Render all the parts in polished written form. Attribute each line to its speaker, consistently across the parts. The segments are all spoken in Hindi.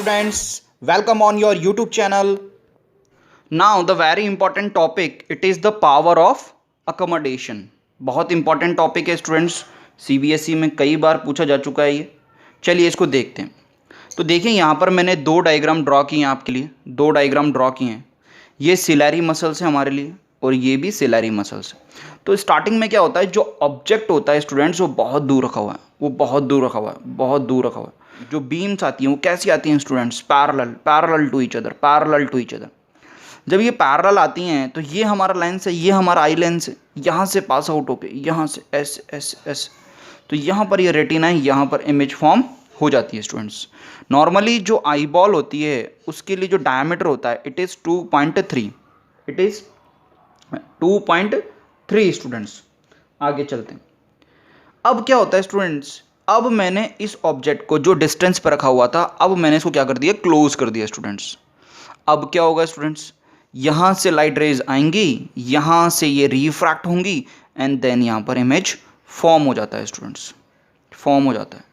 Speaker 1: students, welcome on your YouTube channel. Now the very important topic, it is the power of accommodation. बहुत important topic है स्टूडेंट्स, CBSE में कई बार पूछा जा चुका है ये. चलिए इसको देखते हैं. तो देखिए यहाँ पर मैंने दो डायग्राम ड्रॉ किए हैं आपके लिए, दो डायग्राम ड्रॉ किए हैं. ये सिलैरी मसल्स है हमारे लिए और ये भी सिलैरी मसल्स है. तो स्टार्टिंग में क्या होता है, जो ऑब्जेक्ट होता है स्टूडेंट्स वो बहुत दूर रखा हुआ है, वो बहुत दूर रखा हुआ है, बहुत दूर रखा हुआ है. जो बीम्स आती हैं वो कैसी आती हैं students, parallel to each other, parallel to each other. जब ये पैरेलल आती हैं तो ये हमारा लेंस है, ये हमारा आई लेंस है, यहाँ से पास आउट होके यहाँ से ऐसे ऐसे ऐसे, तो यहाँ पर ये रेटिना है, यहाँ पर इमेज फॉर्म हो जाती है स्टूडेंट्स. नॉर्मली जो आई बॉल होती है उसके लिए जो डायमीटर होता है it is 2.3, it is 2.3 students. आगे चलते हैं. अब क्या होता है स्टूडेंट्स, अब मैंने इस ऑब्जेक्ट को जो डिस्टेंस पर रखा हुआ था, अब मैंने इसको क्या कर दिया, क्लोज कर दिया स्टूडेंट्स. अब क्या होगा स्टूडेंट्स, यहाँ से लाइट रेज आएंगी, यहाँ से ये रिफ्रैक्ट होंगी एंड देन यहाँ पर इमेज फॉर्म हो जाता है स्टूडेंट्स, फॉर्म हो जाता है.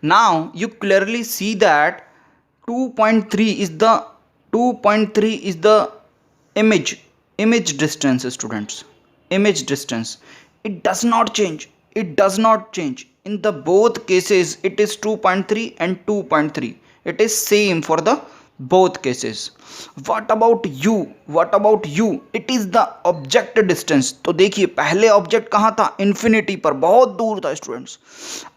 Speaker 1: Now you clearly see that 2.3 is the image distance students, image distance. It does not change, it does not change. In the both cases it is 2.3 and 2.3, it is same for the both cases. What about you, it is the object distance. तो देखिए पहले ऑब्जेक्ट कहाँ था, इन्फिनिटी पर, बहुत दूर था स्टूडेंट्स.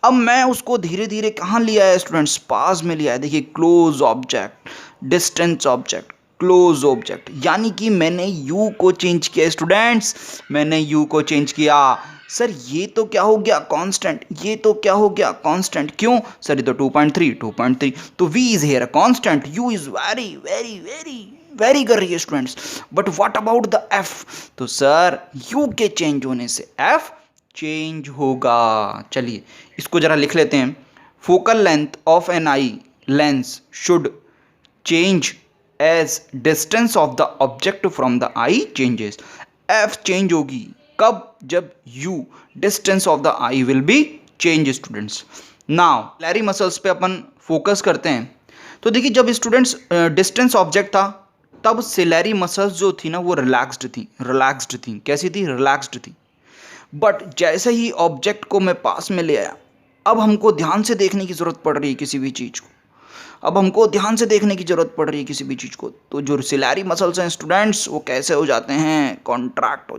Speaker 1: अब मैं उसको धीरे धीरे कहाँ लिया है स्टूडेंट्स, पास में लिया है. देखिए close object, distance object, close object, यानी कि मैंने u को चेंज किया स्टूडेंट्स, मैंने u को चेंज किया. सर ये तो क्या हो गया कांस्टेंट, ये तो क्या हो गया कांस्टेंट, क्यों सर, ये तो 2.3, तो v is here a constant, u is very very very very कर रही है students. But what about the f, तो सर u के चेंज होने से f चेंज होगा. चलिए इसको जरा लिख लेते हैं. Focal length of an eye lens should change as distance of the object from the eye changes. f change होगी कब, जब u distance of the eye will be change students. now ciliary muscles पे अपन फोकस करते हैं. तो देखिए जब स्टूडेंट्स डिस्टेंस ऑब्जेक्ट था तब सिलैरी मसल्स जो थी ना वो रिलैक्स्ड थी. कैसी थी, रिलैक्स्ड थी. बट जैसे ही ऑब्जेक्ट को मैं पास में ले आया, अब हमको ध्यान से देखने की जरूरत पड़ रही है किसी भी चीज़ को, अब हमको ध्यान से देखने की ज़रूरत पड़ रही है किसी भी चीज़ को. तो जो सिलैरी मसल्स हैं स्टूडेंट्स वो कैसे हो जाते हैं, कॉन्ट्रैक्ट हो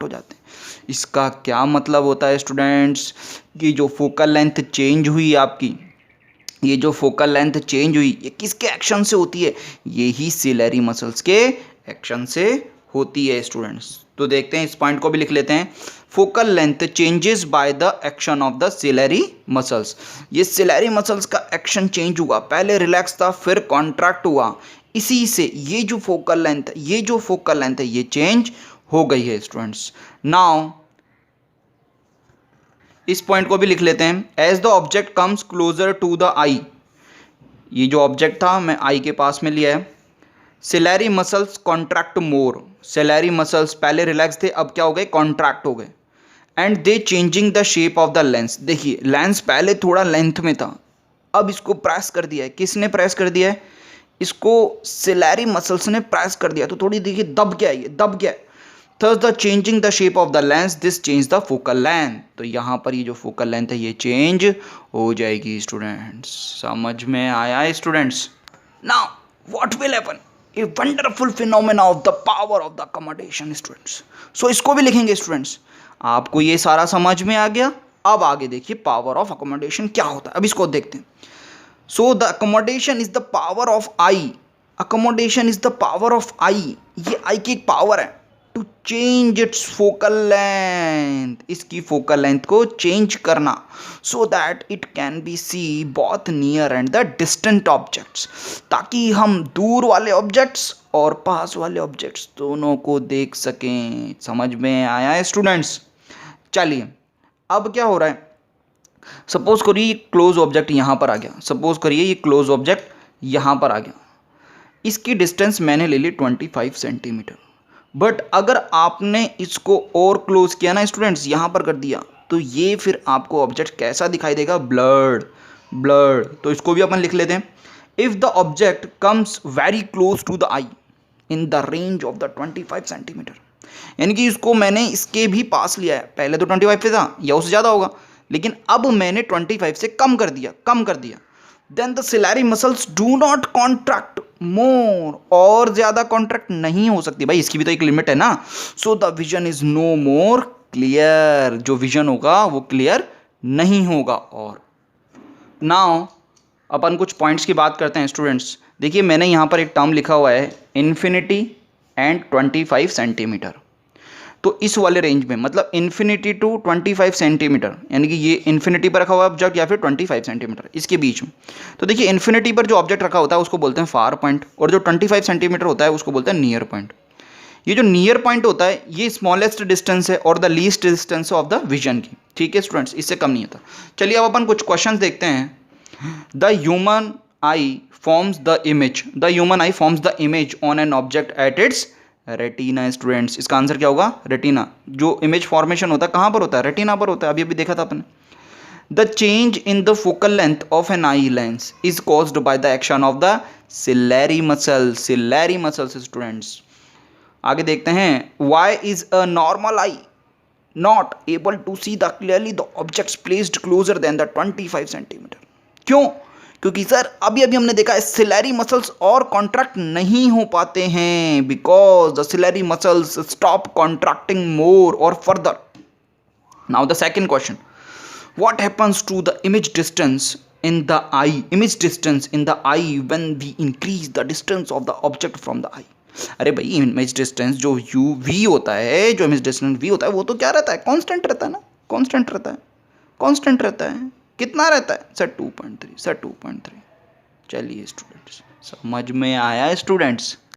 Speaker 1: जाते हैं. इसका क्या मतलब होता है स्टूडेंट्स, कि जो फोकल लेंथ चेंज हुई आपकी, ये जो फोकल लेंथ चेंज हुई ये किसके एक्शन से होती है, यही सिलैरी मसल्स के एक्शन से होती है स्टूडेंट्स. तो देखते हैं, इस पॉइंट को भी लिख लेते हैं. Focal length changes by the action of the ciliary muscles. ये सिलैरी मसल्स का एक्शन चेंज हुआ, पहले रिलैक्स था फिर कॉन्ट्रैक्ट हुआ, इसी से ये जो फोकल लेंथ है ये चेंज हो गई है स्टूडेंट्स. नाउ इस पॉइंट को भी लिख लेते हैं. As the object comes closer to the eye, ये जो ऑब्जेक्ट था मैं आई के पास में लिया है. सिलैरी मसल्स कॉन्ट्रैक्ट मोर, सिलैरी मसल्स पहले रिलैक्स थे अब क्या हो गए, कॉन्ट्रैक्ट हो गए. And they changing the shape of the lens. देखिए लेंस पहले थोड़ा लेंथ में था, अब इसको प्रेस कर दिया है. किसने प्रेस कर दिया है, इसको सिलैरी मसल्स ने प्रेस कर दिया, तो थोड़ी देखिए दब गया, ये दब गया. Thus the changing the shape of the lens, this change the focal length. तो यहाँ पर ये जो फोकल लेंथ है ये चेंज हो जाएगी स्टूडेंट्स. समझ में आया students. Now what will happen, a wonderful phenomena of the power of the accommodation students. So इसको भी लिखेंगे स्टूडेंट्स. आपको ये सारा समझ में आ गया. अब आगे देखिए पावर ऑफ अकोमोडेशन क्या होता है, अब इसको देखते हैं. So the accommodation is the power of eye, accommodation is the power of eye, ये आई की एक पावर है to change its focal length, इसकी फोकल लेंथ को चेंज करना, so that it can be see both near and the distant objects, ताकि हम दूर वाले ऑब्जेक्ट्स और पास वाले ऑब्जेक्ट्स दोनों को देख सकें. समझ में आया है स्टूडेंट्स. चलिए अब क्या हो रहा है, सपोज करिए ये क्लोज ऑब्जेक्ट यहाँ पर आ गया, सपोज करिए ये क्लोज ऑब्जेक्ट यहाँ पर आ गया, इसकी डिस्टेंस मैंने ले ली 25 सेंटीमीटर. बट अगर आपने इसको और क्लोज किया ना स्टूडेंट्स, यहाँ पर कर दिया, तो ये फिर आपको ऑब्जेक्ट कैसा दिखाई देगा, ब्लर्ड, ब्लर्ड, तो इसको भी अपन लिख लेते हैं। If the object comes very close to the eye in the range of the 25 centimetre, यानी कि इसको मैंने इसके भी पास लिया है, पहले तो 25 पे था या उससे ज़्यादा होगा, लेकिन अब मैंने 25 से कम कर दिया, then the ciliary muscles do not contract more, और ज़्यादा कॉन्ट्रैक्ट नहीं हो सकती भाई, इसकी भी तो एक लिमिट है ना। So the vision is no more clear, जो विजन होगा वो क्लियर नहीं होगा। और नाउ अपन कुछ पॉइंट्स की बात करते हैं स्टूडेंट्स। देखिए मैंने यहाँ पर एक टर्म लिखा हुआ है इन्फिनिटी एंड 25 सेंटीमीटर, तो इस वाले रेंज में मतलब इन्फिनिटी टू 25 सेंटीमीटर, यानी कि ये इन्फिनिटी पर रखा हुआ ऑब्जेक्ट या फिर 25 सेंटीमीटर, इसके बीच में। तो देखिए इन्फिनिटी पर जो ऑब्जेक्ट रखा होता है उसको बोलते हैं फार पॉइंट, और जो 25 सेंटीमीटर होता है उसको बोलते हैं नियर पॉइंट। ये जो नियर पॉइंट होता है ये स्मॉलेस्ट डिस्टेंस है और the least distance of the vision की, ठीक है स्टूडेंट्स, इससे कम नहीं होता। चलिए अब अपन कुछ क्वेश्चन देखते हैं। The human I forms the image on an object at its retina. Students इसका आंसर क्या होगा? रेटिना। जो इमेज फॉर्मेशन होता है कहाँ पर होता है? रेटिना पर होता है, अभी अभी देखा था आपने। The change in the focal length of an eye lens is caused by the action of the ciliary muscles. Students आगे देखते हैं। Why is a normal eye not able to see the clearly the objects placed closer than the 25 centimetre? क्यों? क्योंकि सर अभी अभी हमने देखा है सिलेरी मसल्स और कॉन्ट्रैक्ट नहीं हो पाते हैं, because the ciliary muscles stop contracting more और further. Now the second question, what happens to the image distance in the eye when we increase the distance of the object from the eye? अरे भाई इमेज डिस्टेंस जो यू वी होता है, जो इमेज डिस्टेंस वी होता है वो तो क्या रहता है? कांस्टेंट रहता है ना, कांस्टेंट रहता है। कितना रहता है सर? 2.3 सर 2.3। चलिए स्टूडेंट्स समझ में आया स्टूडेंट्स?